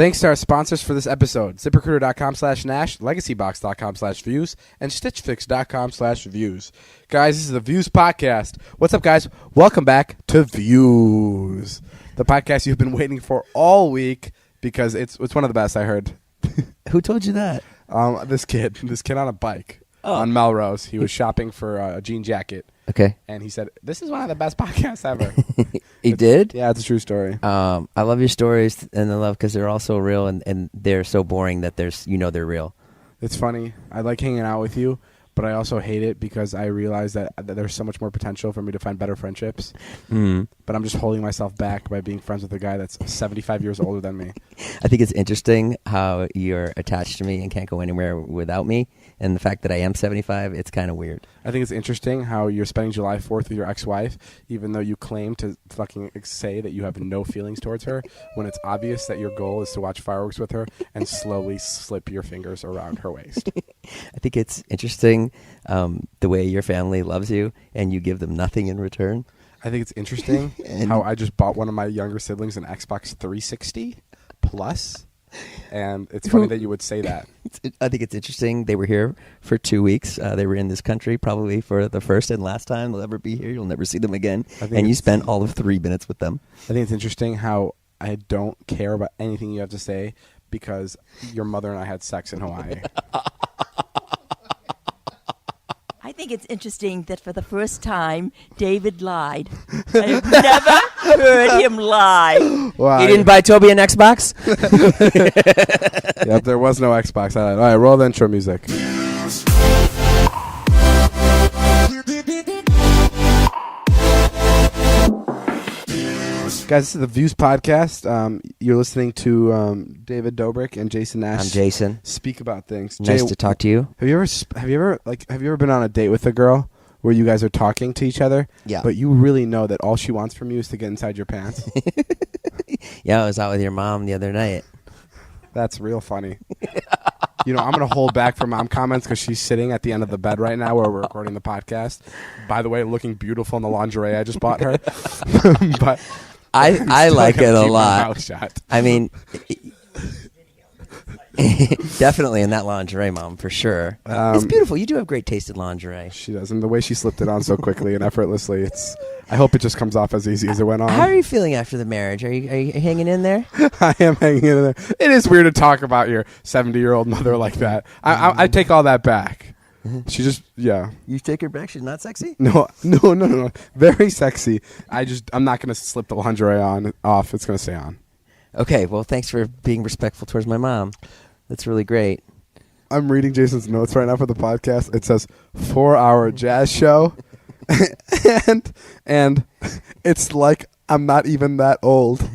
Thanks to our sponsors for this episode, ZipRecruiter.com/Nash, LegacyBox.com/views, and StitchFix.com/views. Guys, this is the Views Podcast. What's up, guys? Welcome back to Views, the podcast you've been waiting for all week because it's one of the best, I heard. Who told you that? This kid on a bike on Melrose. He was shopping for a jean jacket. Okay. And he said, this is one of the best podcasts ever. He did? Yeah, it's a true story. I love your stories, and I love because they're all so real, and they're so boring that they're real. It's funny. I like hanging out with you, but I also hate it because I realize that there's so much more potential for me to find better friendships. Mm. But I'm just holding myself back by being friends with a guy that's 75 years older than me. I think it's interesting how you're attached to me and can't go anywhere without me. And the fact that I am 75, it's kind of weird. I think it's interesting how you're spending July 4th with your ex-wife, even though you claim to fucking say that you have no feelings towards her, when it's obvious that your goal is to watch fireworks with her and slowly slip your fingers around her waist. I think it's interesting the way your family loves you and you give them nothing in return. I think it's interesting how I just bought one of my younger siblings an Xbox 360 Plus. And it's funny that you would say that. I think it's interesting. They were here for 2 weeks. They were in this country probably for the first and last time they'll ever be here. You'll never see them again. And you spent all of 3 minutes with them. I think it's interesting how I don't care about anything you have to say because your mother and I had sex in Hawaii. I think it's interesting that for the first time, David lied. I have never heard him lie. Wow. He didn't buy Toby an Xbox? Yep, there was no Xbox. All right, roll the intro music. Guys, this is the Views Podcast. You're listening to David Dobrik and Jason Nash. I'm Jason. Speak about things. Nice to talk to you. Have you ever been on a date with a girl where you guys are talking to each other? Yeah. But you really know that all she wants from you is to get inside your pants. Yeah, I was out with your mom the other night. That's real funny. You know, I'm going to hold back for mom comments because she's sitting at the end of the bed right now where we're recording the podcast. By the way, looking beautiful in the lingerie I just bought her. But I like it a lot. I mean, definitely in that lingerie, Mom, for sure. It's beautiful. You do have great taste in lingerie. She does. And the way she slipped it on so quickly and effortlessly, I hope it just comes off as easy as it went on. How are you feeling after the marriage? Are you hanging in there? I am hanging in there. It is weird to talk about your 70-year-old mother like that. I take all that back. She just, yeah. You take her back? She's not sexy? No. Very sexy. I'm not going to slip the lingerie off. It's going to stay on. Okay, well, thanks for being respectful towards my mom. That's really great. I'm reading Jason's notes right now for the podcast. It says 4-hour jazz show. and it's like I'm not even that old.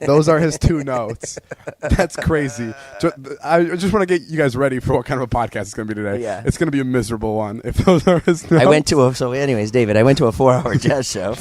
Those are his 2 notes. That's crazy. I just want to get you guys ready for what kind of a podcast it's going to be today. Yeah. It's going to be a miserable one if those are his notes. David, I went to a 4-hour jazz show.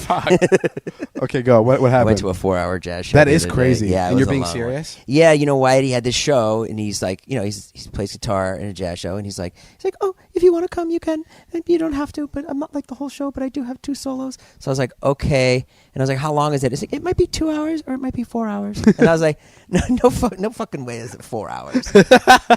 Okay, go. What happened? I went to a 4-hour jazz show. That is crazy. Yeah, and you're being serious? Yeah, you know, Whitey had this show, and he's like, you know, he plays guitar in a jazz show, and he's like, oh, if you want to come, you can. You don't have to, but I'm not like the whole show, but I do have 2 solos. So I was like, okay. And I was like, how long is it? It's like, it might be 2 hours or it might be 4 hours. And I was like, no fucking way is it 4 hours.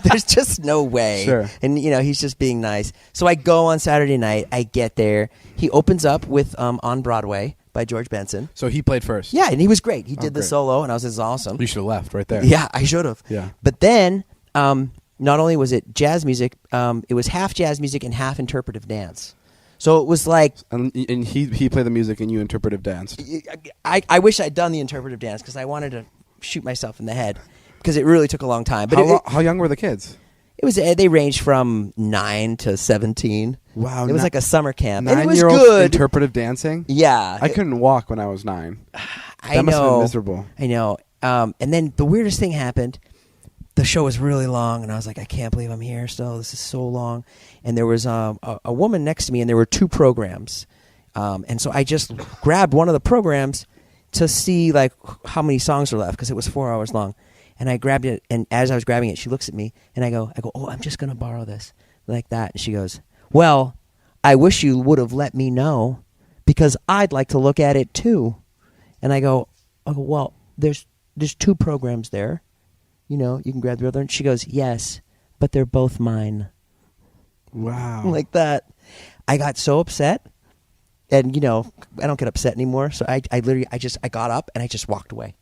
There's just no way. Sure. And, you know, he's just being nice. So I go on Saturday night. I get there. He opens up with On Broadway by George Benson. So he played first. Yeah, and he was great. He did the great. solo, and I was like, this is awesome. You should have left right there. Yeah, I should have. Yeah. But then, not only was it jazz music, it was half jazz music and half interpretive dance. So it was like... And he played the music and you interpretive danced. I wish I'd done the interpretive dance because I wanted to shoot myself in the head because it really took a long time. But how young were the kids? They ranged from 9 to 17. Wow. It was like a summer camp. 9-year-old and it was good. Interpretive dancing? Yeah. I couldn't walk when I was 9. I That must have know. been miserable. I know. And then the weirdest thing happened. The show was really long, and I was like, I can't believe I'm here still. This is so long. And there was a woman next to me, and there were 2 programs. And so I just grabbed one of the programs to see like how many songs are left because it was 4 hours long. And I grabbed it, and as I was grabbing it, she looks at me, and I go, oh, I'm just going to borrow this, like that. And she goes, well, I wish you would have let me know because I'd like to look at it too. And I go, well, there's 2 programs there. You know, you can grab the other. And she goes, yes, but they're both mine. Wow. Like that. I got so upset. And, you know, I don't get upset anymore. So I literally, I got up and I just walked away.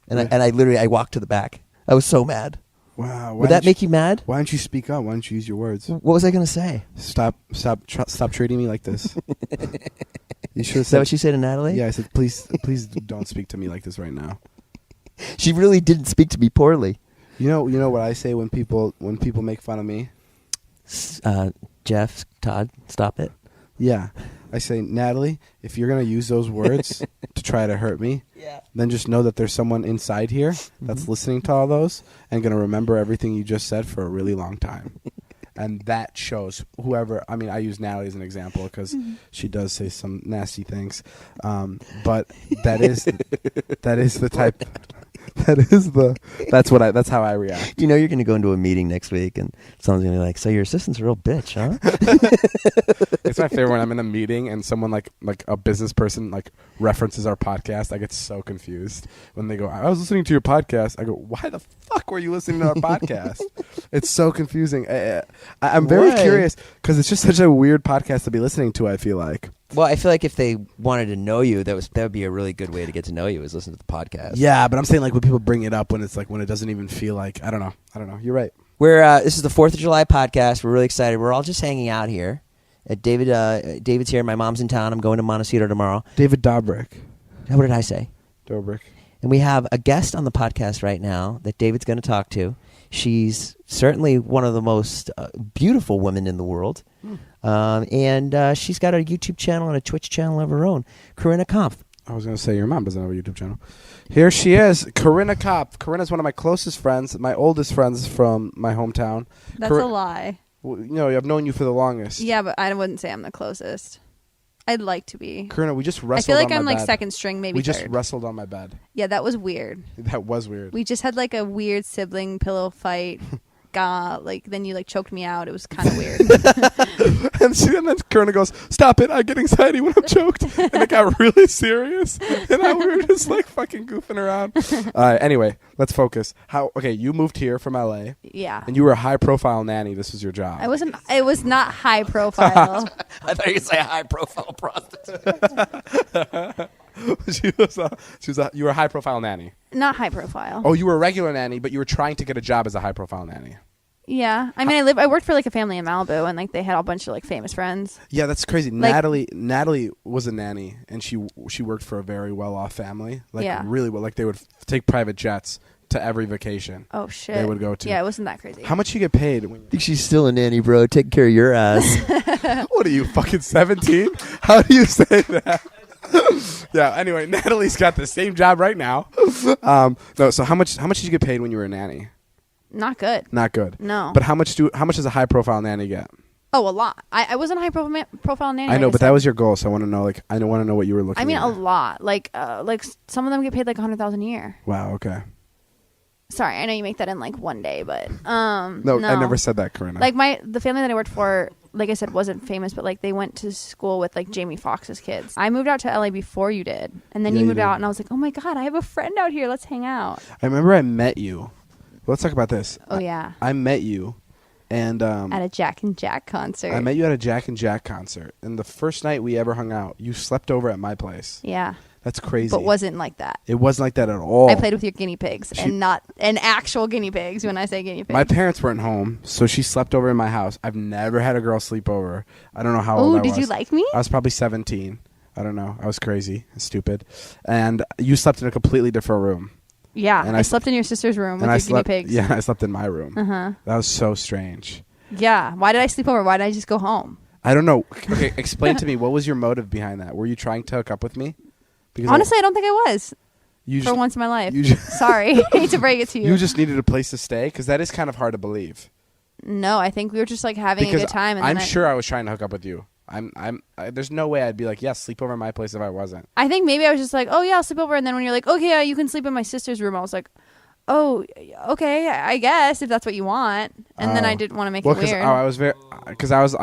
And I walked to the back. I was so mad. Wow. Would that make you mad? Why don't you speak up? Why don't you use your words? What was I going to say? Stop treating me like this. You should have Is that what you said to Natalie? Yeah, I said, please don't speak to me like this right now. She really didn't speak to me poorly. You know what I say when people make fun of me? Jeff, Todd, stop it. Yeah. I say, Natalie, if you're going to use those words to try to hurt me, then just know that there's someone inside here that's listening to all those and going to remember everything you just said for a really long time. And that shows whoever, I mean, I use Natalie as an example because she does say some nasty things. But that is the type... That's how I react. You know you're going to go into a meeting next week and someone's going to be like, so your assistant's a real bitch, huh? It's my favorite when I'm in a meeting and someone like a business person like references our podcast. I get so confused when they go, I was listening to your podcast. I go, why the fuck were you listening to our podcast? It's so confusing. I'm very curious because it's just such a weird podcast to be listening to, I feel like. Well, I feel like if they wanted to know you, that would be a really good way to get to know you is listen to the podcast. Yeah, but I'm saying like when people bring it up when it's like when it doesn't even feel like I don't know. You're right. This is the 4th of July podcast. We're really excited. We're all just hanging out here. David's here. My mom's in town. I'm going to Montecito tomorrow. David Dobrik. What did I say? Dobrik. And we have a guest on the podcast right now that David's going to talk to. She's certainly one of the most beautiful women in the world. And she's got a YouTube channel and a Twitch channel of her own. Corinna Kopf. I was going to say your mom doesn't have a YouTube channel. Here she is, Corinna Kopf. Corinna's one of my closest friends, my oldest friends from my hometown. That's a lie. Well, you know, I've known you for the longest. Yeah, but I wouldn't say I'm the closest. I'd like to be. Corinna, we just I wrestled feel like on I'm my like bed. second string, maybe We third. just wrestled on my bed. Yeah, that was weird. That was weird. We just had like a weird sibling pillow fight. Then you like choked me out. It was kind of weird. and then Corinna goes, stop it, I get anxiety when I'm choked. And it got really serious. And we were just like fucking goofing around. Anyway, let's focus. You moved here from LA. Yeah. And you were a high profile nanny. This was your job. It was not high profile. I thought you could say high profile prostitute. You were a high profile nanny. Not high profile. Oh, you were a regular nanny, but you were trying to get a job as a high profile nanny. Yeah. I mean, I worked for like a family in Malibu, and like they had a bunch of like famous friends. Yeah, that's crazy. Like, Natalie was a nanny, and she worked for a very well off family. Like Yeah. really well. Like they would take private jets to every vacation. Oh shit. They would go to. Yeah, it wasn't that crazy. How much you get paid? I think she's still a nanny, bro. Taking care of your ass. What are you, fucking 17? How do you say that? Yeah. Anyway, Natalie's got the same job right now. No. So how much did you get paid when you were a nanny? Not good. Not good. No. But how much does a high profile nanny get? Oh, a lot. I wasn't a high profile nanny. I know, like but said. that was your goal. So I want to know. Like, I want to know what you were looking. I mean, at. a lot. Like some of them get paid like $100,000 a year. Wow. Okay. Sorry, I know you make that in like one day, but No, I never said that, Corinna. Like the family that I worked for, like I said, wasn't famous, but like they went to school with like Jamie Foxx's kids. I moved out to LA before you did, and then Yeah, you you moved did. out, and I was like, oh my god, I have a friend out here. Let's hang out. I remember I met you. Let's talk about this. Oh yeah, I met you, and at a Jack and Jack concert. I met you at a Jack and Jack concert, and the first night we ever hung out, you slept over at my place. Yeah, That's crazy. but wasn't like that. It wasn't like that at all. I played with your guinea pigs, and not an actual guinea pigs. When I say guinea pigs, My parents weren't home, so she slept over in my house. I've never had a girl sleep over. I don't know how old I oh, was. did you like me? I was probably 17. I don't know. I was crazy and stupid. And you slept in a completely different room. Yeah, and I slept in your sister's room with and your I guinea pigs. Yeah, I slept in my room. Uh-huh. That was so strange. Yeah. Why did I sleep over? Why did I just go home? I don't know. Okay, explain to me, what was your motive behind that? Were you trying to hook up with me? Because Honestly, I don't think I was. you For just, once in my life. you just, Sorry. I hate to break it to you. you just needed a place to stay? Because that is kind of hard to believe. No, I think we were just like having Because a good time. And I'm then sure I was trying to hook up with you. There's no way I'd be like, yes, sleep over at my place if I wasn't. I think maybe I was just like, oh yeah, I'll sleep over. And then when you're like, okay, yeah, you can sleep in my sister's room, I was like, oh, okay, I guess if that's what you want. And then I didn't want to make it weird. I was very, because I was, you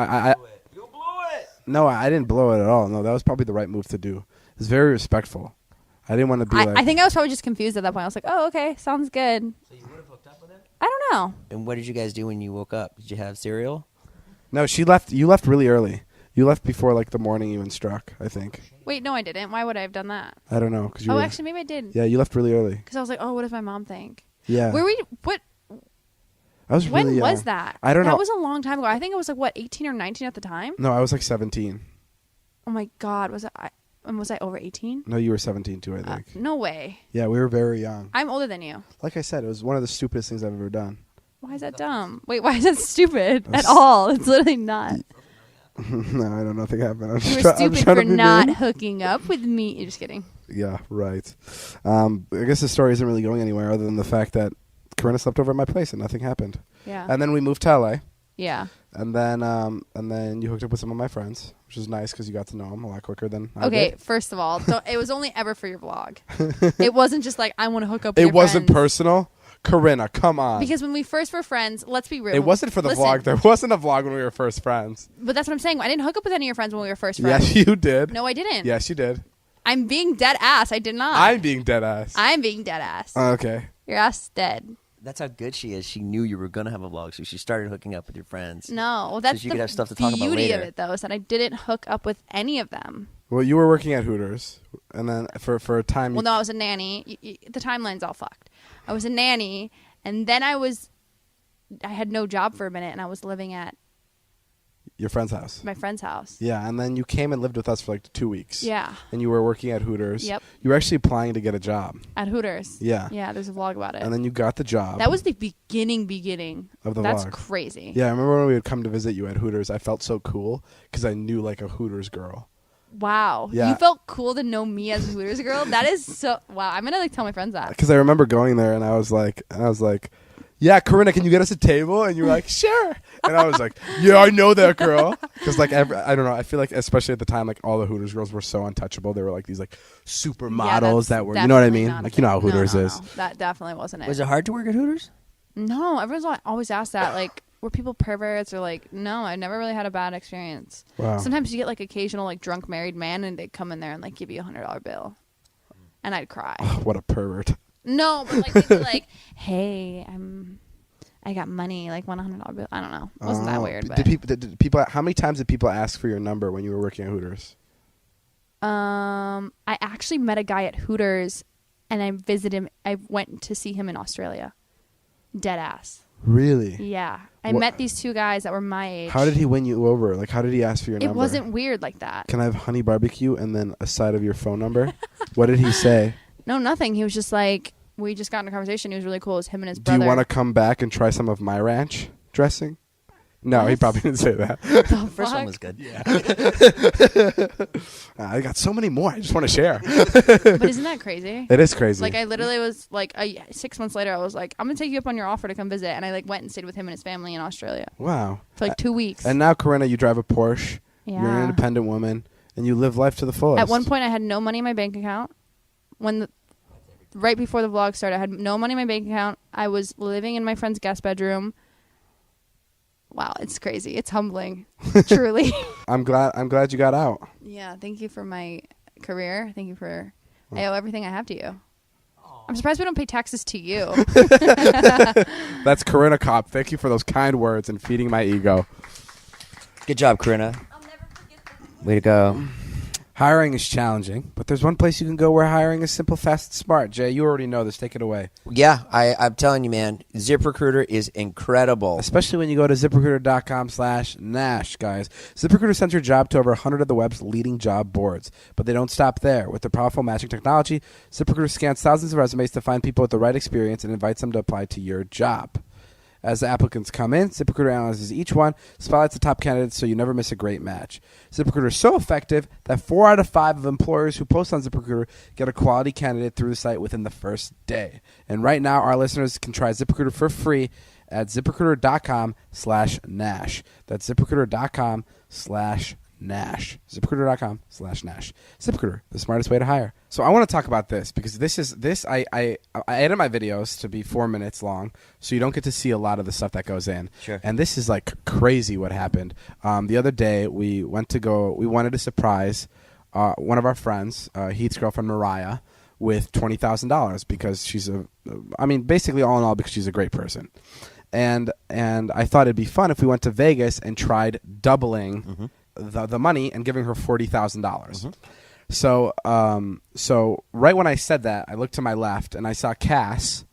blew it. No, I didn't blow it at all. No, that was probably the right move to do. It was very respectful. I didn't want to be like. I think I was probably just confused at that point. I was like, oh, okay, sounds good. So you would have hooked up with know. And what did you guys do when you woke up? Did you have cereal? No, she left. You left really early. You left before like the morning even struck, I think. Wait, no, I didn't. Why would I have done that? I don't know. Oh, actually, maybe I did. Yeah, you left really early. Because I was like, oh, what does my mom think? Yeah. What? I was When really young. was that? I don't know. That was a long time ago. I think it was like, what, 18 or 19 at the time? No, I was like 17. Oh, my God. Was I over 18? No, you were 17 too, I think. No way. Yeah, we were very young. I'm older than you. Like I said, it was one of the stupidest things I've ever done. Why is that dumb? Wait, why is that stupid at all? It's literally not. No, I don't know. Nothing happened. You were stupid for not hooking up with me. You're just kidding. Yeah, right. I guess the story isn't really going anywhere other than the fact that Corinna slept over at my place and nothing happened. Yeah. And then we moved to LA. Yeah. And then you hooked up with some of my friends, which is nice because you got to know them a lot quicker than I Okay, did. first of all, it was only ever for your vlog. It wasn't just like, I want to hook up with It your wasn't friends. personal. Corinna, come on. Because when we first were friends, let's be real. It wasn't for the Listen, vlog. There wasn't a vlog when we were first friends. But that's what I'm saying. I didn't hook up with any of your friends when we were first friends. Yes, you did. No, I didn't. Yes, you did. I'm being dead ass. I did not. I'm being dead ass. I'm being dead ass. Okay. Your ass is dead. That's how good she is. She knew you were going to have a vlog, so she started hooking up with your friends. No, well, that's you the could have stuff to talk about beauty later. of it, though, is that I didn't hook up with any of them. Well, you were working at Hooters, and then for a time. Well, no, I was a nanny. The timeline's all fucked. I was a nanny, and then I had no job for a minute, and I was living at your friend's house. my friend's house. Yeah, and then you came and lived with us for like 2 weeks. Yeah, And you were working at Hooters. Yep. You were actually applying to get a job. at Hooters. Yeah. Yeah, there's a vlog about it. And then you got the job. That was the beginning of the That's vlog. crazy. Yeah, I remember when we would come to visit you at Hooters. I felt so cool because I knew like a Hooters girl. Wow. Yeah. You felt cool to know me as a Hooters girl? That is so... Wow, I'm going to like tell my friends that. Because I remember going there and I was like, yeah, Corinna, can you get us a table? And you were like, sure. And I was like, yeah, I know that girl. Because like I don't know, I feel like especially at the time, like all the Hooters girls were so untouchable. They were like these like supermodels that were, you know what I mean? Like you know how Hooters is. No. That definitely wasn't it. Was it hard to work at Hooters? No, everyone's always asked that. Like, were people perverts or like? No, I never really had a bad experience. Wow. Sometimes you get like occasional like drunk married man, and they come in there and like give you $100 bill, and I'd cry. Oh, what a pervert. No, but like they'd be like, "Hey, I got money, like $100 bill." I don't know. It wasn't that weird. But Did people? How many times did people ask for your number when you were working at Hooters? I actually met a guy at Hooters, and I visited him. I went to see him in Australia. Dead ass. Really? Yeah. I What- met these two guys that were my age. How did he win you over? Like, how did he ask for your It number? wasn't weird like that. Can I have honey barbecue and then a side of your phone number? What did he say? No, nothing. He was just like, we just got in a conversation. He was really cool. It was him and his Do brother. you want to come back and try some of my ranch dressing? No, he What? probably didn't say that. The First one fuck? was good. I got so many more. I just want to share. But isn't that crazy? It is crazy. Like, I literally was like, 6 months later, I was like, I'm going to take you up on your offer to come visit. And I like went and stayed with him and his family in Australia Wow. for like 2 weeks. And now, Corinna, you drive a Porsche. yeah. You're an independent woman, and you live life to the fullest. At one point, I had no money in my bank account. Right before the vlog started, I had no money in my bank account. I was living in my friend's guest bedroom. Wow, it's crazy. It's humbling, truly. I'm glad you got out. Yeah, thank you for my career. Thank you for... I owe everything I have to you. I'm surprised we don't pay taxes to you. That's Corinna Kopf. Thank you for those kind words and feeding my ego. Good job, Corinna. I'll never forget that. Way to go. Hiring is challenging, but there's one place you can go where hiring is simple, fast, and smart. Jay, you already know this. Take it away. Yeah, I'm telling you, man. ZipRecruiter is incredible. Especially when you go to ZipRecruiter.com/Nash, guys. ZipRecruiter sends your job to over 100 of the web's leading job boards. But they don't stop there. With their powerful matching technology, ZipRecruiter scans thousands of resumes to find people with the right experience and invites them to apply to your job. As the applicants come in, ZipRecruiter analyzes each one, spotlights the top candidates so you never miss a great match. ZipRecruiter is so effective that 4 out of 5 of employers who post on ZipRecruiter get a quality candidate through the site within the first day. And right now, our listeners can try ZipRecruiter for free at ZipRecruiter.com/Nash. That's ZipRecruiter.com/Nash. ZipRecruiter.com/Nash. ZipRecruiter, the smartest way to hire. So I want to talk about this because I edit my videos to be 4 minutes long, so you don't get to see a lot of the stuff that goes in. Sure. And this is like crazy what happened. The other day we wanted to surprise one of our friends, Heath's girlfriend Mariah, with $20,000 because she's basically all in all because she's a great person. and I thought it'd be fun if we went to Vegas and tried doubling the money and giving her $40,000. So right when I said that, I looked to my left and I saw Cass,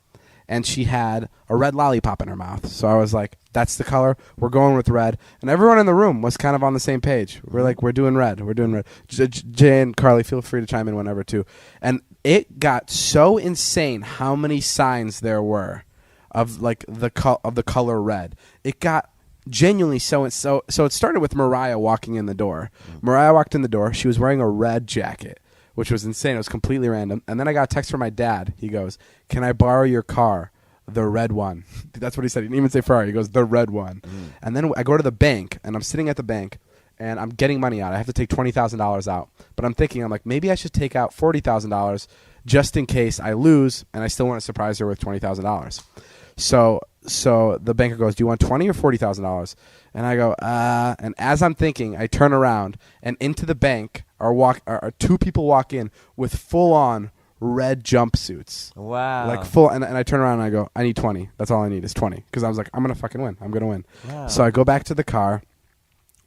and she had a red lollipop in her mouth. So I was like, that's the color. We're going with red. And everyone in the room was kind of on the same page. We're like, we're doing red. We're doing red. Jay and Carly, feel free to chime in whenever, too. And it got so insane how many signs there were of like the color red. It got genuinely so it started with Mariah walking in the door. Mariah walked in the door. She was wearing a red jacket, which was insane. It was completely random. And then I got a text from my dad. He goes, "Can I borrow your car? The red one." That's what he said. He didn't even say Ferrari. He goes, "The red one." And then I go to the bank, and I'm sitting at the bank, and I'm getting money out. I have to take $20,000 out. But I'm thinking, I'm like, maybe I should take out $40,000 just in case I lose, and I still want to surprise her with $20,000. So the banker goes, "Do you want $20,000 or $40,000? And I go, and as I'm thinking, I turn around, and into the bank are two people walk in with full-on red jumpsuits. Wow. Like full, and I turn around and I go, "I need 20. That's all I need is 20." Because I was like, I'm going to fucking win. I'm going to win. Wow. So I go back to the car.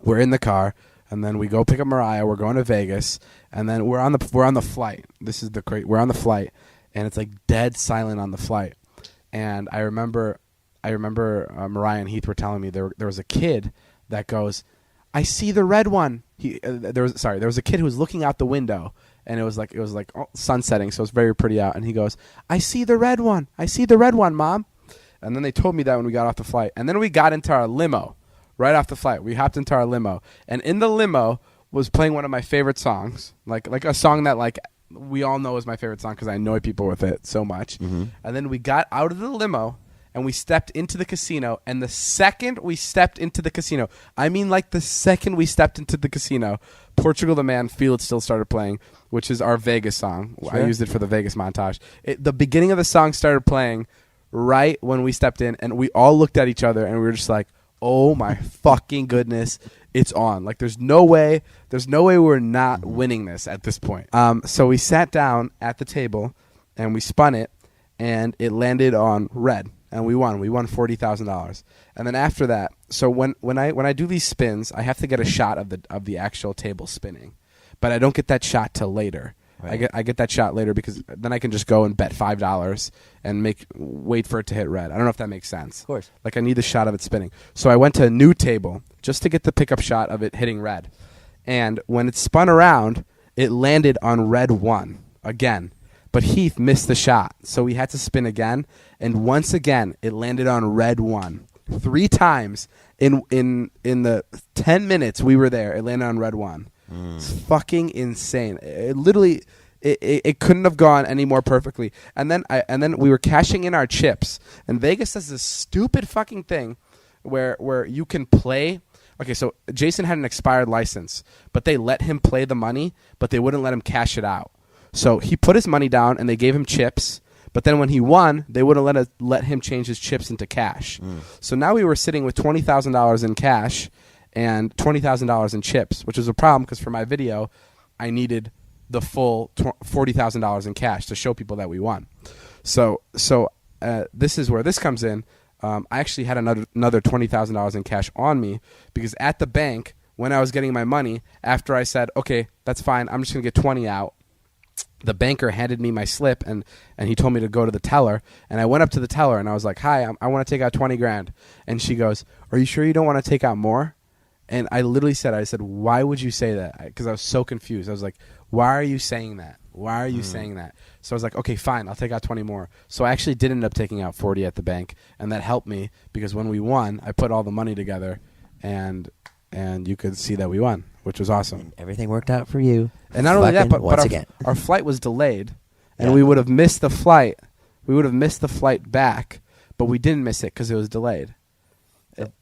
We're in the car, and then we go pick up Mariah. We're going to Vegas, and then we're on the flight. This is we're on the flight, and it's like dead silent on the flight. And I remember Mariah and Heath were telling me there was a kid that goes, "I see the red one." There was a kid who was looking out the window, and it was like sun setting, so it's very pretty out. And he goes, "I see the red one. I see the red one, Mom." And then they told me that when we got off the flight. And then we got into our limo right off the flight. We hopped into our limo, and in the limo was playing one of my favorite songs, like a song that like we all know is my favorite song because I annoy people with it so much. And then we got out of the limo, and we stepped into the casino. And the second we stepped into the casino, I mean like the second we stepped into the casino, Portugal the Man, Feel It Still started playing, which is our Vegas song. Sure. I used it for the Vegas montage. The beginning of the song started playing right when we stepped in, and we all looked at each other, and we were just like, oh my fucking goodness, it's on. Like there's no way we're not winning this at this point. So we sat down at the table, and we spun it, and it landed on red. And we won. We won $40,000. And then after that, so when I do these spins, I have to get a shot of the actual table spinning, but I don't get that shot till later. Right. I get that shot later because then I can just go and bet $5 and wait for it to hit red. I don't know if that makes sense. Of course. Like I need the shot of it spinning. So I went to a new table just to get the pickup shot of it hitting red. And when it spun around, it landed on red 1 again. But Heath missed the shot, so we had to spin again. And once again, it landed on red 1. 3 times in the 10 minutes we were there, it landed on red 1. It's fucking insane. It literally, it couldn't have gone any more perfectly. And then we were cashing in our chips. And Vegas does this stupid fucking thing where you can play. Okay, so Jason had an expired license, but they let him play the money, but they wouldn't let him cash it out. So he put his money down, and they gave him chips. But then when he won, they wouldn't let him change his chips into cash. So now we were sitting with $20,000 in cash and $20,000 in chips, which was a problem because for my video, I needed the full $40,000 in cash to show people that we won. So this is where this comes in. I actually had another $20,000 in cash on me because at the bank, when I was getting my money, after I said, okay, that's fine, I'm just going to get 20 out, the banker handed me my slip, and he told me to go to the teller. And I went up to the teller, and I was like, hi, I want to take out 20 grand. And she goes, are you sure you don't want to take out more? And I literally said, why would you say that? Because I was so confused. I was like, why are you saying that? Why are you saying that? So I was like, okay, fine, I'll take out 20 more. So I actually did end up taking out 40 at the bank, and that helped me because when we won, I put all the money together, and you could see that we won, which was awesome. And everything worked out for you. And not only that, but our flight was delayed, and we would have missed the flight. We would have missed the flight back, but we didn't miss it because it was delayed.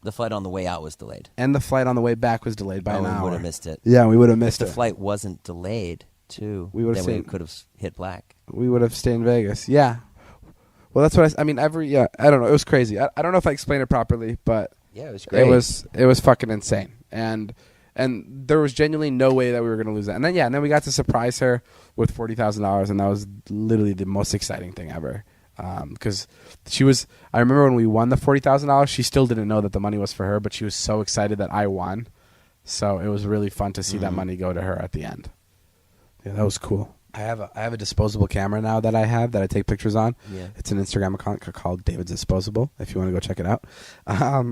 The flight on the way out was delayed. And the flight on the way back was delayed by an hour. We would have missed it. Yeah, we would have missed it. If the flight wasn't delayed, too, we could have hit black. We would have stayed in Vegas. Yeah. Well, that's what I mean, I don't know. It was crazy. I don't know if I explained it properly, but yeah, it was great. It was fucking insane. And there was genuinely no way that we were going to lose that. And then we got to surprise her with $40,000, and that was literally the most exciting thing ever. because she was. I remember when we won the $40,000. She still didn't know that the money was for her, but she was so excited that I won. So it was really fun to see that money go to her at the end. Yeah, that was cool. I have a disposable camera now that I take pictures on. Yeah. It's an Instagram account called David's Disposable, if you want to go check it out.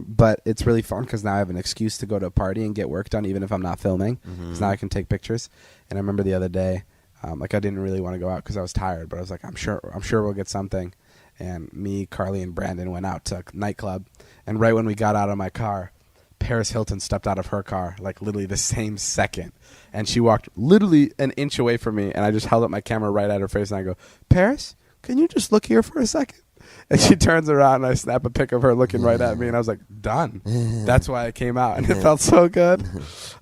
But it's really fun because now I have an excuse to go to a party and get work done, even if I'm not filming. Because now I can take pictures. And I remember the other day, I didn't really want to go out because I was tired, but I was like, I'm sure we'll get something. And me, Carly, and Brandon went out to a nightclub. And right when we got out of my car, Paris Hilton stepped out of her car, like literally the same second. And she walked literally an inch away from me, and I just held up my camera right at her face, and I go, Paris, can you just look here for a second? And she turns around, and I snap a pic of her looking right at me, and I was like, done. That's why I came out, and it felt so good.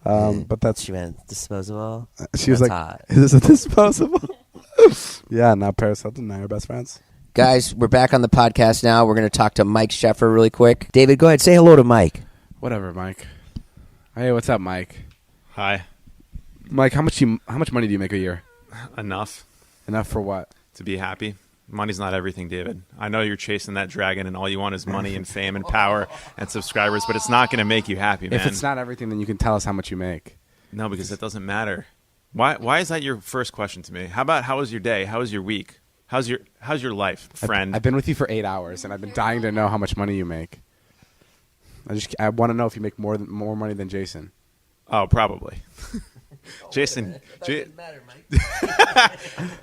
But that's... She went disposable. She was That's like, hot. is this a disposable? Yeah, now Paris Hilton and I are best friends. Guys, we're back on the podcast now. We're going to talk to Mike Sheffer really quick. David, go ahead. Say hello to Mike. Whatever, Mike. Hey, what's up, Mike? Hi. Mike, how much money do you make a year? Enough Enough for what? to be happy. Money's not everything, David. I know you're chasing that dragon and all you want is money and fame and power and subscribers, but it's not going to make you happy, man. If it's not everything, then you can tell us how much you make. No, because it doesn't matter. Why is that your first question to me? How about how was your day? How was your week? How's your life, friend? I've been with you for 8 hours, and I've been dying to know how much money you make. I want to know if you make more money than Jason. Oh, probably. Jason. Doesn't matter, Mike.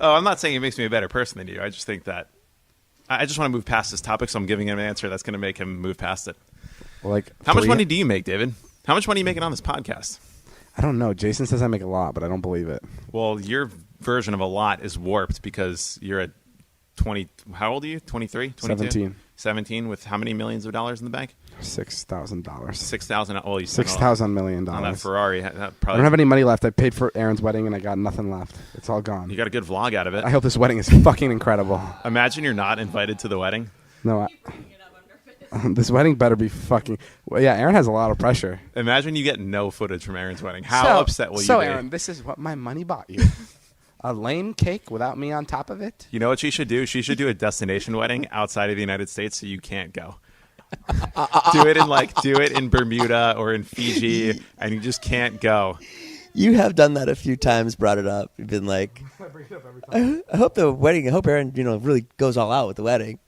Oh, I'm not saying he makes me a better person than you. I just think that I just want to move past this topic, so I'm giving him an answer that's going to make him move past it. Like, How much money do you make, David? How much money are you making on this podcast? I don't know. Jason says I make a lot, but I don't believe it. Well, your version of a lot is warped because you're at 20. How old are you? 23? 22? 17. 17 with how many millions of dollars in the bank? $6,000. 6,000. Oh, you spent $6,000 million. on that Ferrari. That I probably, don't have any money left. I paid for Erin's wedding, and I got nothing left. It's all gone. you got a good vlog out of it. I hope this wedding is fucking incredible. Imagine you're not invited to the wedding. No, this wedding better be fucking... Well, yeah, Erin has a lot of pressure. Imagine you get no footage from Erin's wedding. How upset will you be? So, Erin, this is what my money bought you. A lame cake without me on top of it? You know what she should do? She should do a destination wedding outside of the United States so you can't go. do it in Bermuda or in Fiji, and you just can't go. You have done that a few times, brought it up. You've been like, I hope the wedding, I hope Erin, really goes all out with the wedding.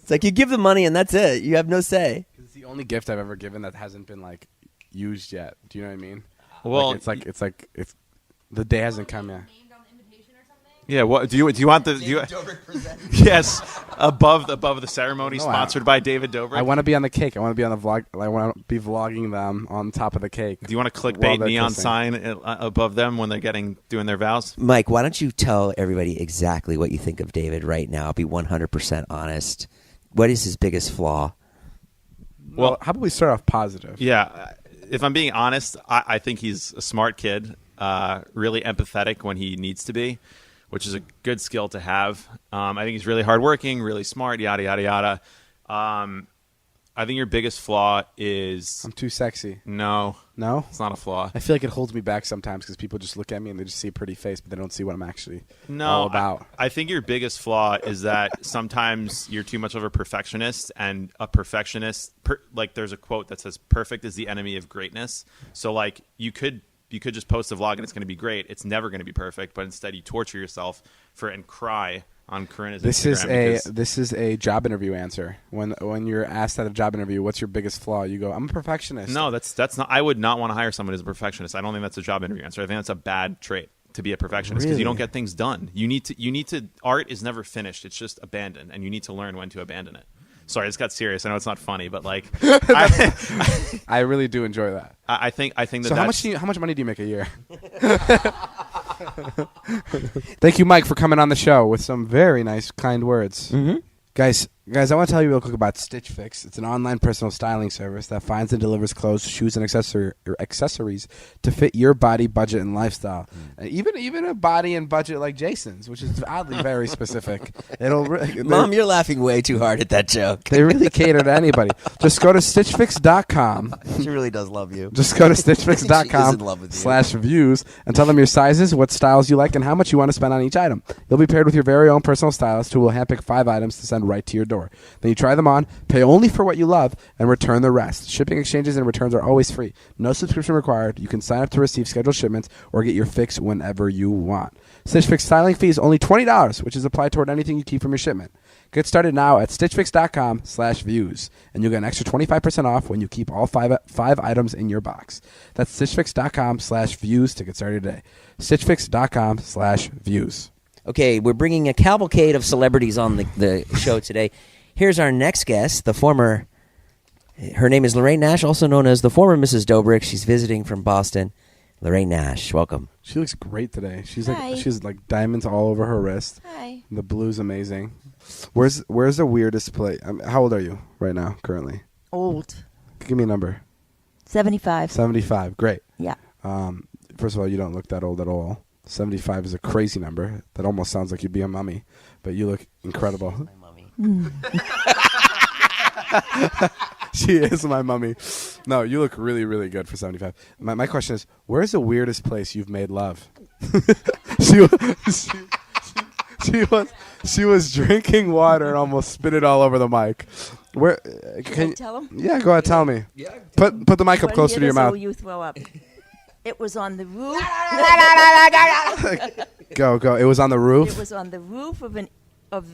It's like you give the money and that's it. You have no say. It's the only gift I've ever given that hasn't been, used yet. Do you know what I mean? Well, it's the day hasn't come yet. yeah. What do you want yes, above the ceremony, sponsored by David Dobrik. I want to be on the cake. I want to be on the vlog. I want to be vlogging them on top of the cake. Do you want a while clickbait they're neon kissing. sign above them when they're doing their vows? Mike, why don't you tell everybody exactly what you think of David right now? Be 100% honest. What is his biggest flaw? Well, how about we start off positive? Yeah, if I'm being honest, I think he's a smart kid, really empathetic when he needs to be, which is a good skill to have. I think he's really hardworking, really smart, yada, yada, yada. I think your biggest flaw is... I'm too sexy. No, No? it's not a flaw. I feel like it holds me back sometimes because people just look at me and they just see a pretty face, but they don't see what I'm actually No, all about. I think your biggest flaw is that sometimes you're too much of a perfectionist, and a perfectionist, there's a quote that says, "Perfect is the enemy of greatness." So, you could just post a vlog and it's going to be great. It's never going to be perfect, but instead you torture yourself for it and cry on Corinna's Instagram. This is a job interview answer. When you're asked at a job interview, what's your biggest flaw? You go, I'm a perfectionist. No, that's not. I would not want to hire someone who's a perfectionist. I don't think that's a job interview answer. I think that's a bad trait to be a perfectionist because you don't get things done. You need to. Art is never finished. It's just abandoned, and you need to learn when to abandon it. Sorry, this got serious. I know it's not funny, but I really do enjoy that. I think that. So how much money do you make a year? Thank you, Mike, for coming on the show with some very nice, kind words. Mm-hmm. Guys, Guys, I want to tell you real quick about Stitch Fix. It's an online personal styling service that finds and delivers clothes, shoes, and accessories to fit your body, budget, and lifestyle. Even a body and budget like Jason's, which is oddly very specific. Mom, you're laughing way too hard at that joke. They really cater to anybody. Just go to StitchFix.com. She really does love you. Just go to She is in StitchFix.com love with you. /views and tell them your sizes, what styles you like, and how much you want to spend on each item. You'll be paired with your very own personal stylist who will handpick 5 items to send right to your door. Then you try them on, pay only for what you love, and return the rest. Shipping, exchanges, and returns are always free. No subscription required. You can sign up to receive scheduled shipments or get your fix whenever you want. Stitch Fix styling fee is only $20, which is applied toward anything you keep from your shipment. Get started now at StitchFix.com /views, and you'll get an extra 25% off when you keep all 5 items in your box. That's StitchFix.com /views to get started today. StitchFix.com /views. Okay, we're bringing a cavalcade of celebrities on the show today. Here's our next guest, her name is Lorraine Nash, also known as the former Mrs. Dobrik. She's visiting from Boston. Lorraine Nash, welcome. She looks great today. She's Hi. like diamonds all over her wrist. Hi. The blue's amazing. Where's the weirdest place? How old are you right now, currently? Old. Give me a number. 75. 75. Great. Yeah. First of all, you don't look that old at all. 75 is a crazy number. That almost sounds like you'd be a mummy, but you look incredible. She is my mummy. No, you look really, really good for 75. My question is, where's the weirdest place you've made love? She was drinking water and almost spit it all over the mic. Where? Can you tell him? Yeah, go ahead. Tell me. Yeah. Put the mic up closer to your mouth. You throw up. It was on the roof. Go. It was on the roof. It was on the roof of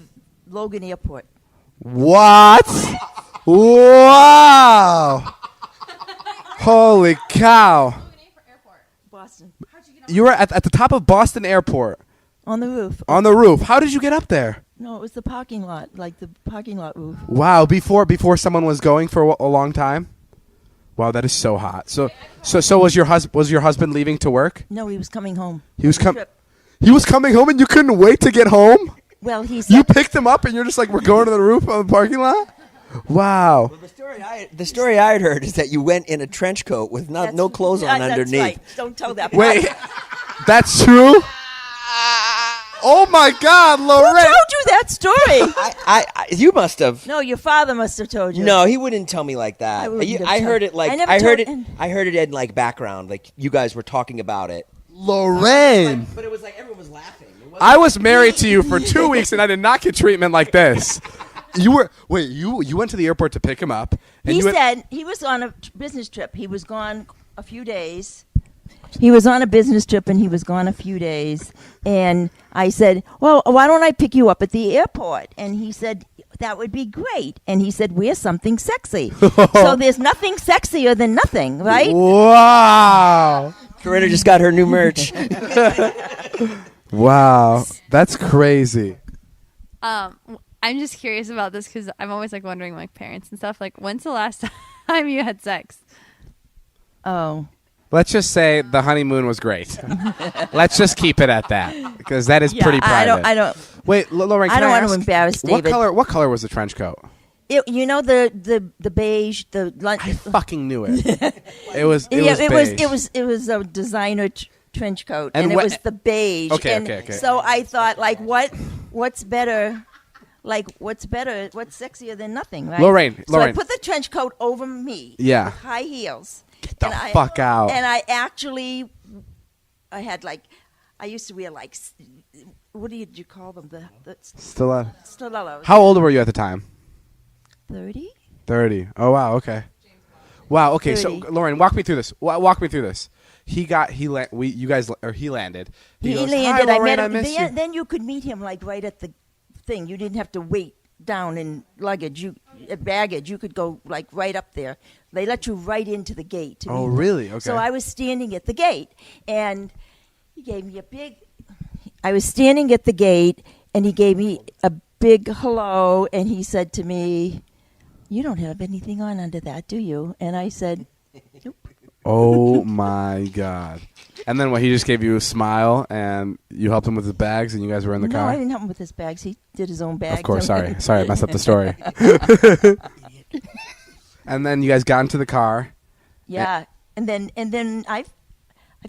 Logan Airport. What? Wow! Holy cow! Boston. You were at the top of Boston Airport. On the roof. On the roof. How did you get up there? No, it was the parking lot, like the parking lot roof. Wow! Before someone was going for a long time. Wow, that is so hot. So was your husband leaving to work? No, he was coming home. He was coming home, and you couldn't wait to get home. Well, he said You picked him up, and you're just like, we're going to the roof of the parking lot. Wow. Well, the story I had heard is that you went in a trench coat with no clothes on underneath. That's right. Don't tell that. Wait, that's true? Oh my God, Lorraine! Who told you that story? I you must have. No, your father must have told you. No, he wouldn't tell me like that. I wouldn't have I heard told- it like I never I heard told- it. I heard it in like background, like you guys were talking about it. Lorraine! But it was like everyone was laughing. It wasn't- I was married to you for 2 weeks, and I did not get treatment like this. You went to the airport to pick him up. And He said he was on a business trip. He was gone a few days. He was on a business trip and he was gone a few days. And I said, well, why don't I pick you up at the airport? And he said, that would be great. And he said, wear something sexy. So there's nothing sexier than nothing, right? Wow. Corinna just got her new merch. Wow. That's crazy. I'm just curious about this because I'm always like wondering, like parents and stuff. Like, when's the last time you had sex? Oh. Let's just say the honeymoon was great. Let's just keep it at that because that is Yeah, pretty private. I don't. Wait, Lorraine, I can don't want to ask, embarrass what David. What color was the trench coat? You know the beige, the I fucking knew it. It was beige. it was a designer trench coat, And and, what- it was the beige. Okay, and okay. So I thought, like, what's better? Like, what's better? What's sexier than nothing, right? Lorraine, So I Lorraine. put the trench coat over me. Yeah. With high heels. Get the And fuck out. And I actually, I used to wear like, what did you call them? The stilettos. How old were you at the time? 30? 30. Oh wow. Okay. Wow. Okay. 30. So Lauren, walk me through this. Walk me through this. He landed. He goes, landed. Hi, I Lorraine, met him. miss you. Then you could meet him like right at the thing. You didn't have to wait down in baggage. You could go like right up there. They let you right into the gate. To Oh, meet him. really? Okay. So I was standing at the gate, and he gave me I was standing at the gate, and he gave me a big hello, and he said to me, "You don't have anything on under that, do you?" And I said, "Nope." Oh my God. And then what? He just gave you a smile, and you helped him with his bags, and you guys were in the No, car. I didn't help him with his bags. He did his own bags. Of course. Sorry, I messed up the story. And then you guys got into the car. Yeah, and then I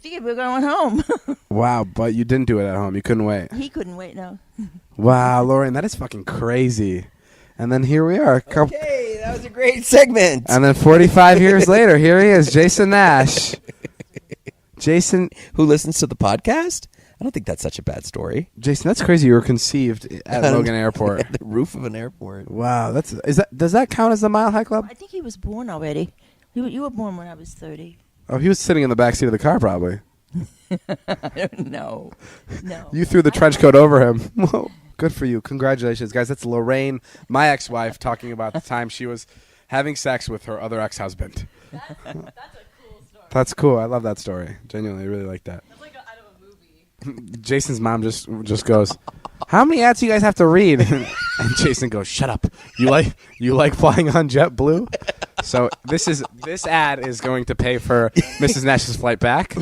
figured we were going home. Wow, but you didn't do it at home. You couldn't wait. He couldn't wait. No. Wow, Lauren, that is fucking crazy. And then here we are. Okay, that was a great segment. And then 45 years later, here he is, Jason Nash. Jason, Who listens to the podcast? I don't think that's such a bad story. Jason, that's crazy. You were conceived at Logan Airport. At the roof of an airport. Wow, does that count as the Mile High Club? I think he was born already. You were born when I was 30. Oh, he was sitting in the back seat of the car, probably. I don't know. No. You threw the trench coat over him. Whoa, good for you. Congratulations, guys. That's Lorraine, my ex-wife, talking about the time she was having sex with her other ex-husband. That's a cool story. That's cool. I love that story. Genuinely, I really like that. That's like out of a movie. Jason's mom just goes, "How many ads do you guys have to read?" And Jason goes, "Shut up. You like flying on JetBlue?" So this ad is going to pay for Mrs. Nash's flight back.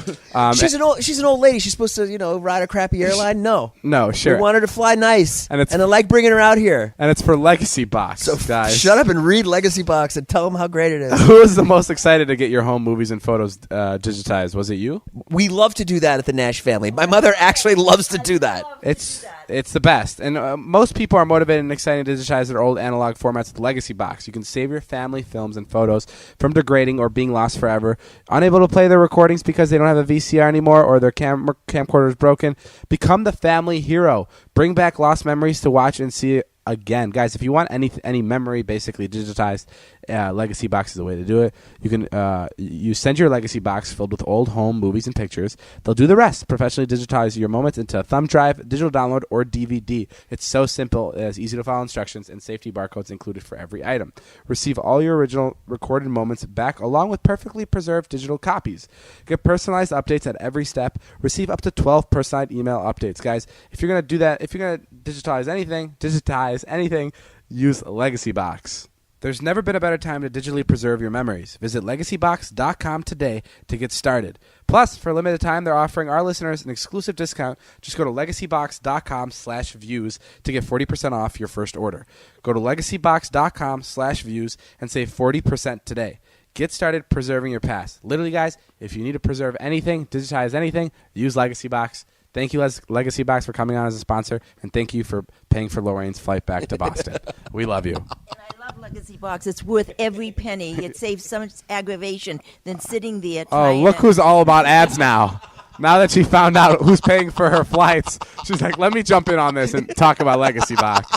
She's an old lady. She's supposed to, ride a crappy airline. No, No, sure. we want her to fly nice, And it's- I like bringing her out here. And it's for Legacy Box, So guys. shut up and read Legacy Box and tell them how great it is. Who was the most excited to get your home movies and photos digitized? Was it you? We love to do that at the Nash family. My mother actually loves to do that. It's the best. And most people are motivated and excited to digitize their old analog formats with Legacy Box. You can save your family films and photos from degrading or being lost forever. Unable to play their recordings because they don't have a VCR anymore or their camcorder is broken? Become the family hero. Bring back lost memories to watch and see again. Guys, if you want any memory basically digitized, Legacy Box is the way to do it. You can you send your Legacy Box filled with old home movies and pictures. They'll do the rest. Professionally digitize your moments into a thumb drive, digital download, or DVD. It's so simple. It has easy to follow instructions and safety barcodes included for every item. Receive all your original recorded moments back along with perfectly preserved digital copies. Get personalized updates at every step. Receive up to 12 personalized email updates. Guys, if you're going to do that, if you're going to digitize anything, use Legacy Box. There's never been a better time to digitally preserve your memories. Visit legacybox.com today to get started. Plus, for a limited time, they're offering our listeners an exclusive discount. Just go to legacybox.com/views to get 40% off your first order. Go to legacybox.com/views and save 40% today. Get started preserving your past. Literally, guys, if you need to preserve anything, digitize anything, use Legacy Box. Thank you, Legacy Box, for coming on as a sponsor, and thank you for paying for Lorraine's flight back to Boston. We love you. And I love Legacy Box. It's worth every penny. It saves so much aggravation than sitting there. Oh, look who's all about ads now. Now that she found out who's paying for her flights, she's like, let me jump in on this and talk about Legacy Box.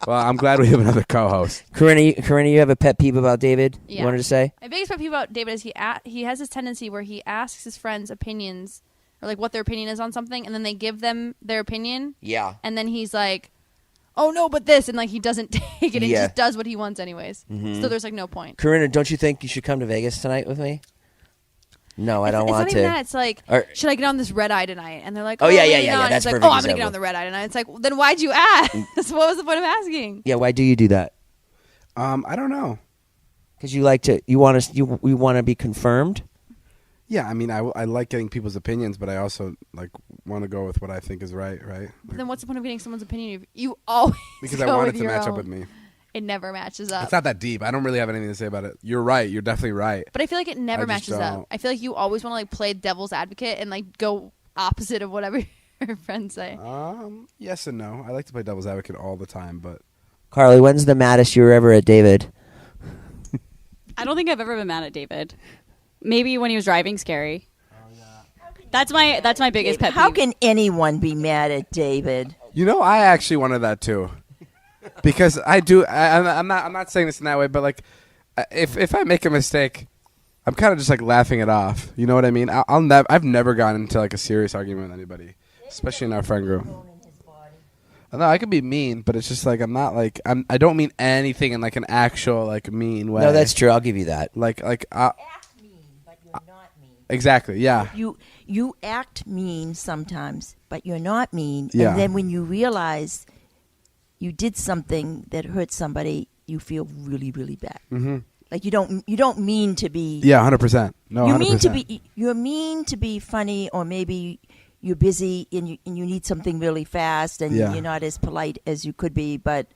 Well, I'm glad we have another co-host. Corinna, you have a pet peeve about David? Yeah. You wanted to say? My biggest pet peeve about David is he has this tendency where he asks his friends opinions or like what their opinion is on something, and then they give them their opinion. Yeah. And then he's like, "Oh no, but this," and like he doesn't take it and Yeah. just does what he wants anyways. So there's like no point. Corinna, don't you think you should come to Vegas tonight with me? No, I don't want it's to. not even that. It's like, Or- should I get on this red eye tonight? And they're like, Oh, yeah, maybe yeah, yeah, not. yeah, And that's it's like, perfect oh, I'm gonna get example. on the red eye tonight. It's like, well, then why'd you ask? So what was the point of asking? Yeah, why do you do that? I don't know. Because you like to, you want to be confirmed. Yeah, I mean, I like getting people's opinions, but I also like want to go with what I think is right? But Like, then what's the point of getting someone's opinion if you always because I go want it with to your match up own? with me. It never matches up. It's not that deep. I don't really have anything to say about it. You're right. You're definitely right. But I feel like it never I just matches up. don't. I feel like you always want to like play devil's advocate and like go opposite of whatever your friends say. Yes and no. I like to play devil's advocate all the time, but Carly, when's the maddest you were ever at David? I don't think I've ever been mad at David. Maybe when he was driving scary. That's my biggest pet peeve. How can anyone be mad at David? you know, I actually wanted that too, because I do. I'm not saying this in that way, but like, if I make a mistake, I'm kind of just like laughing it off. You know what I mean? I've never gotten into like a serious argument with anybody, especially in our friend group. No, I could be mean, but it's just like I don't mean anything in like an actual like mean way. No, that's true. I'll give you that. Act mean, but you're not mean. Exactly. Yeah. You act mean sometimes, but you're not mean. Yeah. And then when you realize you did something that hurt somebody, you feel really, really bad. Mm-hmm. Like you don't mean to be. Yeah, 100%. No, You 100%. mean to be. You're mean to be funny, or maybe you're busy and you need something really fast, and Yeah. you're not as polite as you could be. But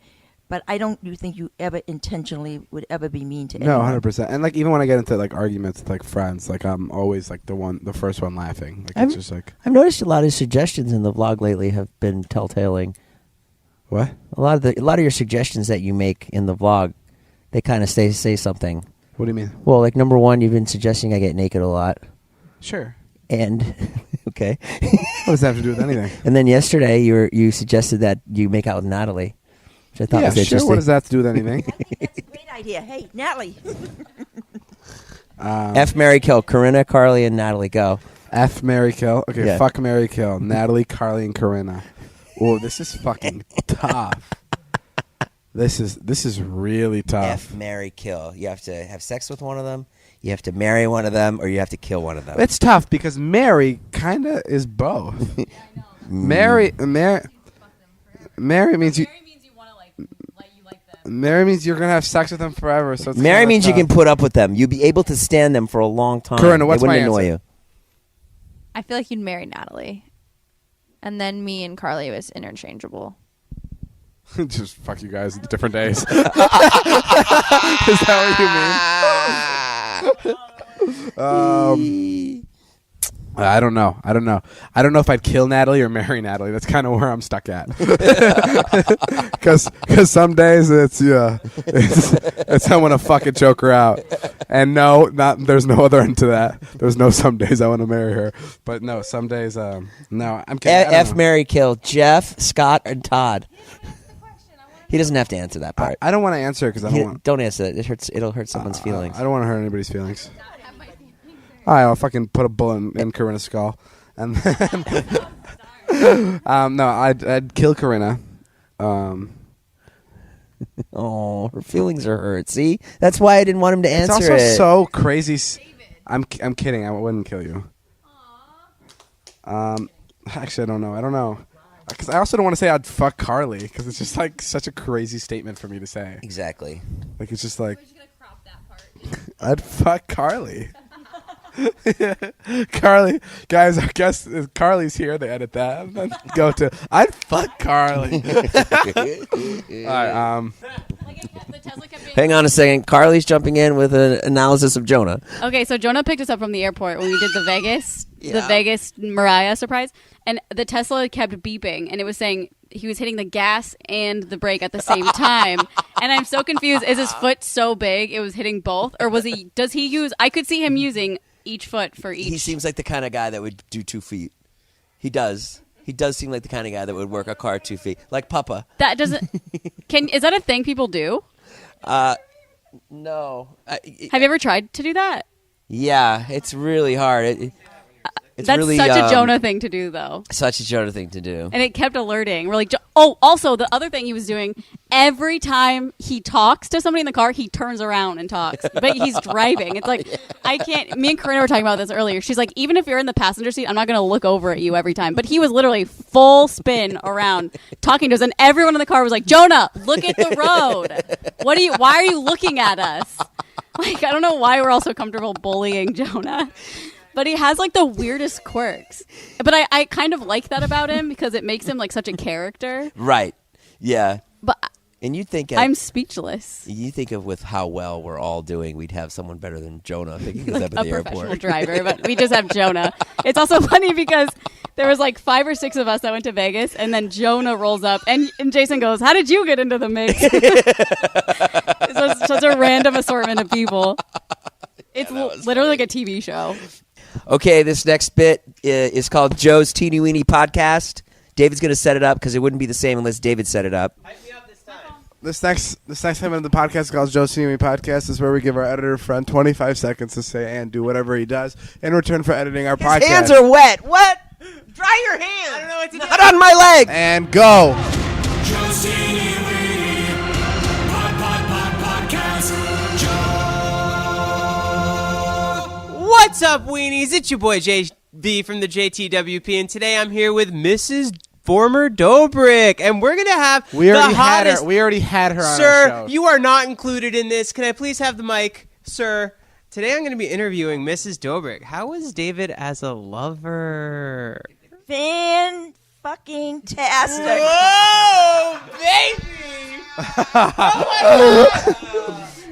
I don't think you ever intentionally would ever be mean to No, anyone. 100%. And like even when I get into like arguments with like friends, like I'm always like the first one laughing. Like I'm- it's just like I've noticed a lot of suggestions in the vlog lately have been telltaling. what? A lot of your suggestions that you make in the vlog, they kind of say something. What do you mean? Well, like number one, you've been suggesting I get naked a lot, Sure. and okay. What does that have to do with anything? And then yesterday, you suggested that you make out with Natalie, which I thought Yeah, was sure. interesting. What does that have to do with anything? That's a great idea. Hey, Natalie. F, Mary, kill. Corinna, Carly, and Natalie. Go. F, Mary, kill. Okay, Yeah. fuck, Mary, kill. Natalie, Carly, and Corinna. Oh, this is fucking tough. This is really tough. F, Mary, kill. You have to have sex with one of them. You have to marry one of them, or you have to kill one of them. It's tough because Mary kind of is both. Mary means you. Mary means you want to you like them. Mary means you're gonna have sex with them forever. So it's Mary kinda means you tough. can put up with them. You'll be able to stand them for a long time. Corinna, what's they wouldn't my annoy answer? I feel like you'd marry Natalie, and then me and Carly was interchangeable. Just fuck you guys at different days. Is that what you mean? I don't know. I don't know if I'd kill Natalie or marry Natalie. That's kind of where I'm stuck at. Because some days it's I want to fucking choke her out, and there's no other end to that. There's no some days I want to marry her, but no, some days no. I'm kidding. I don't F, know. Mary, kill. Jeff, Scott, and Todd. He doesn't have to answer that part. I don't want to answer because I don't want. Don't answer that. It hurts. It'll hurt someone's feelings. I don't want to hurt anybody's feelings. All right, I'll fucking put a bullet in Corinna's skull, and then no, I'd kill Corinna. Oh, her feelings are hurt. See, that's why I didn't want him to It's answer also it. so crazy. I'm kidding. I wouldn't kill you. Actually, I don't know. Because I also don't want to say I'd fuck Carly because it's just like such a crazy statement for me to say. Exactly. Like it's just like We're just gonna crop that part. I'd fuck Carly. Carly, guys, I guess if Carly's here. They edit that. And then go to I'd fuck Carly. All right. Like if the Tesla kept being Hang on a second. Carly's jumping in with an analysis of Jonah. Okay, so Jonah picked us up from the airport when we did the Vegas Yeah. Mariah surprise, and the Tesla kept beeping, and it was saying he was hitting the gas and the brake at the same time. And I'm so confused. Is his foot so big it was hitting both, or does he use? I could see him using each foot for each. He seems like the kind of guy that would do 2 feet. He does. He does seem like the kind of guy that would work a car 2 feet, like Papa. That doesn't. Is that a thing people do? No. Have you ever tried to do that? Yeah, it's really hard. It's That's really, such a Jonah thing to do, though. Such a Jonah thing to do. And it kept alerting. We're like, oh, also, the other thing he was doing, every time he talks to somebody in the car, he turns around and talks. But he's driving. It's like, I can't. Me and Corinna were talking about this earlier. She's like, even if you're in the passenger seat, I'm not going to look over at you every time. But he was literally full spin around talking to us. And everyone in the car was like, Jonah, look at the road. Why are you looking at us? Like, I don't know why we're all so comfortable bullying Jonah. But he has like the weirdest quirks. But I kind of like that about him because it makes him like such a character. Right. Yeah. But And you think I'm speechless. You think of with how well we're all doing, we'd have someone better than Jonah picking us Like up a at the professional airport. driver, but we just have Jonah. It's also funny because there was like 5 or 6 of us that went to Vegas, and then Jonah rolls up, and Jason goes, "How did you get into the mix?" It's such a random assortment of people. It's literally like a TV show. Okay, this next bit is called Joe's Teeny Weeny Podcast. David's going to set it up because it wouldn't be the same unless David set it up. This next segment of the podcast is called Joe's Teeny Weeny Podcast. This is where we give our editor friend 25 seconds to say and do whatever he does in return for editing our podcast. His hands are wet. What? Dry your hands. I don't know what to do. Not on my leg. And go. Joe's Teeny Weeny Podcast. Joe. What's up, weenies? It's your boy JB from the JTWP, and today I'm here with Mrs. former Dobrik, and we're gonna have We already the had hottest. her. We already had her on Sir, our show. you are not included in this. Can I please have the mic, sir? Today I'm going to be interviewing Mrs. Dobrik. How was David as a lover? Fan-fucking-tastic. Whoa, baby!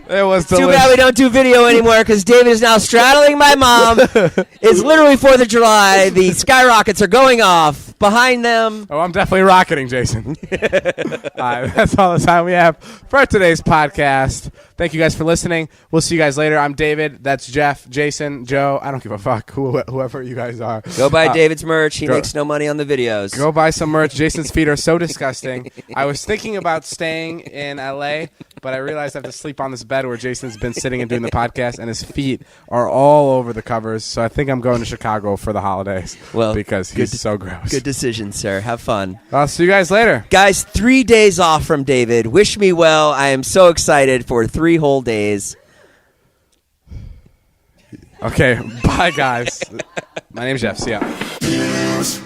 It was Too delicious. bad we don't do video anymore because David is now straddling my mom. It's literally 4th of July. The skyrockets are going off behind them. Oh, I'm definitely rocketing, Jason. All right, that's all the time we have for today's podcast. Thank you guys for listening. We'll see you guys later. I'm David. That's Jeff, Jason, Joe. I don't give a fuck whoever you guys are. Go buy David's merch. He go- makes no money on the videos. Go buy some merch. Jason's feet are so disgusting. I was thinking about staying in LA, but I realized I have to sleep on this bed where Jason's been sitting and doing the podcast, and his feet are all over the covers. So I think I'm going to Chicago for the holidays. Well, because he's so gross. Good decision, sir. Have fun. I'll see you guys later. Guys, 3 days off from David. Wish me well. I am so excited for 3 whole days. Okay, bye guys. My name's Jeff. See ya.